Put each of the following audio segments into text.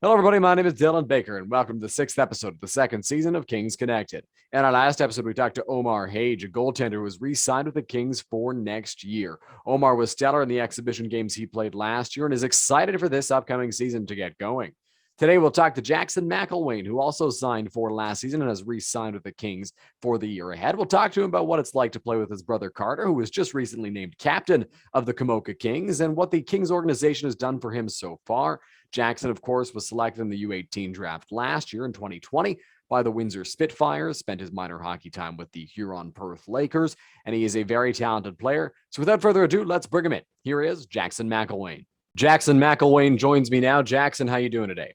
Hello, everybody. My name is Dylan Baker, and welcome to the sixth episode of the second season of Kings Connected. In our last episode, we talked to Omar Hage, a goaltender who was re-signed with the Kings for next year. Omar was stellar in the exhibition games he played last year and is excited for this upcoming season to get going. Today, we'll talk to Jackson McLlwain, who also signed for last season and has re-signed with the Kings for the year ahead. We'll talk to him about what it's like to play with his brother Carter, who was just recently named captain of the Kamoka Kings, and what the Kings organization has done for him so far. Jackson, of course, was selected in the U18 draft last year in 2020 by the Windsor Spitfires, spent his minor hockey time with the Huron-Perth Lakers, and he is a very talented player. So without further ado, let's bring him in. Here is Jackson McLlwain. Jackson McLlwain joins me now. Jackson, how you doing today?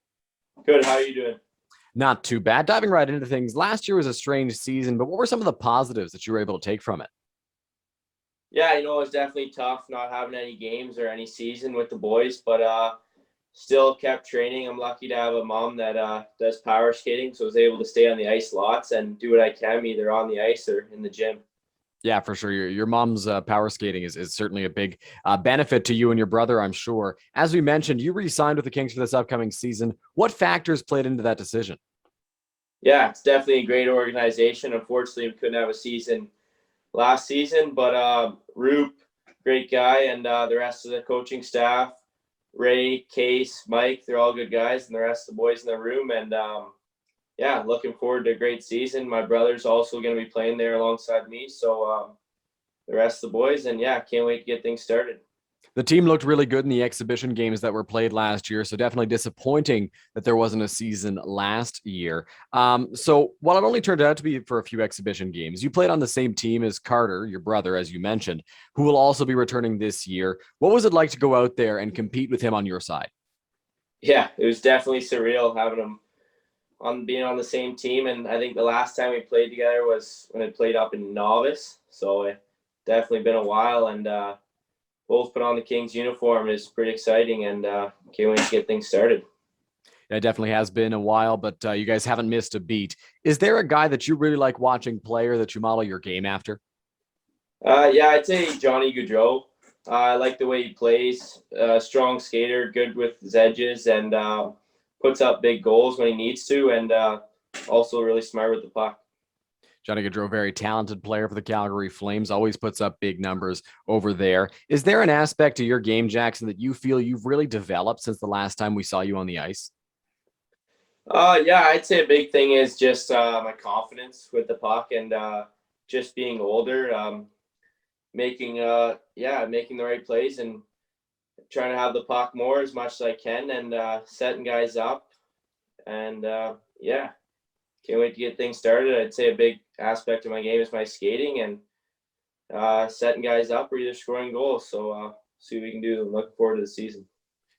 Good. How are you doing? Not too bad. Diving right into things, last year was a strange season, but what were some of the positives that you were able to take from it? Yeah, it was definitely tough not having any games or any season with the boys, but still kept training. I'm lucky to have a mom that does power skating, so I was able to stay on the ice lots and do what I can, either on the ice or in the gym. Yeah, for sure. Your mom's power skating is certainly a big benefit to you and your brother, I'm sure. As we mentioned, you re-signed with the Kings for this upcoming season. What factors played into that decision? Yeah, it's definitely a great organization. Unfortunately, we couldn't have a season last season, but Roop, great guy, and the rest of the coaching staff, Ray, Case, Mike, they're all good guys, and the rest of the boys in the room. And yeah, looking forward to a great season. My brother's also going to be playing there alongside me, so the rest of the boys, and yeah, can't wait to get things started. The team looked really good in the exhibition games that were played last year, so definitely disappointing that there wasn't a season last year. So while it only turned out to be for a few exhibition games, you played on the same team as Carter, your brother, as you mentioned, who will also be returning this year. What was it like to go out there and compete with him on your side? Yeah, it was definitely surreal having him being on the same team, and I think the last time we played together was when I played up in novice, so it definitely been a while, and both put on the Kings uniform is pretty exciting, and can't wait to get things started. It definitely has been a while, but you guys haven't missed a beat. Is there a guy that you really like watching play or that you model your game after? Yeah, I'd say Johnny Gaudreau. I like the way he plays. Strong skater, good with his edges, and puts up big goals when he needs to, and also really smart with the puck. Johnny Gaudreau, very talented player for the Calgary Flames, always puts up big numbers over there. Is there an aspect to your game, Jackson, that you feel you've really developed since the last time we saw you on the ice? Yeah, I'd say a big thing is just my confidence with the puck, and just being older, making making the right plays and trying to have the puck more as much as I can, and setting guys up, and yeah, can't wait to get things started. I'd say a big aspect of my game is my skating and setting guys up or either scoring goals. So see what we can do. Looking forward to the season.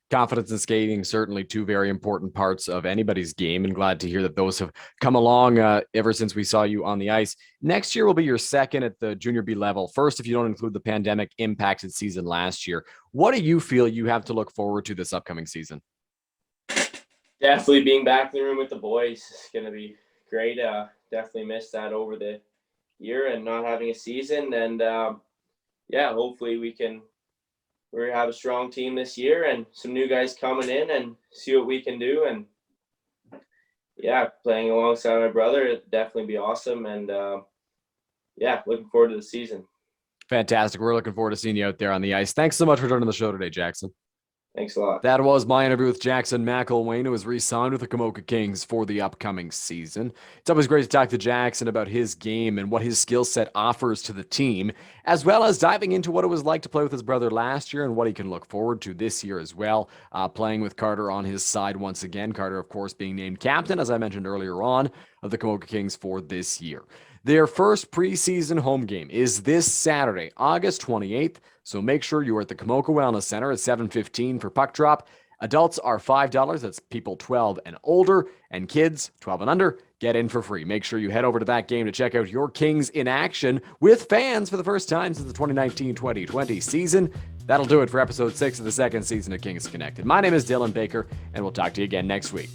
Confidence and skating, certainly two very important parts of anybody's game, and glad to hear that those have come along ever since we saw you on the ice. Next year will be your second at the junior B level. First, if you don't include the pandemic impacted season last year, what do you feel you have to look forward to this upcoming season? Definitely being back in the room with the boys is going to be great. Definitely missed that over the year and not having a season. And yeah, hopefully we have a strong team this year and some new guys coming in and see what we can do. And yeah, playing alongside my brother, it'd definitely be awesome. And yeah, looking forward to the season. Fantastic. We're looking forward to seeing you out there on the ice. Thanks so much for joining the show today, Jackson. Thanks a lot. That was my interview with Jackson McLlwain, who was re-signed with the Kamoka Kings for the upcoming season. It's always great to talk to Jackson about his game and what his skill set offers to the team, as well as diving into what it was like to play with his brother last year and what he can look forward to this year as well, playing with Carter on his side once again. Carter, of course, being named captain, as I mentioned earlier on, of the Kamoka Kings for this year. Their first preseason home game is this Saturday, August 28th. So make sure you are at the Kamoka Wellness Center at 7:15 for puck drop. Adults are $5. That's people 12 and older. And kids 12 and under get in for free. Make sure you head over to that game to check out your Kings in action with fans for the first time since the 2019-2020 season. That'll do it for episode 6 of the second season of Kings Connected. My name is Dylan Baker, and we'll talk to you again next week.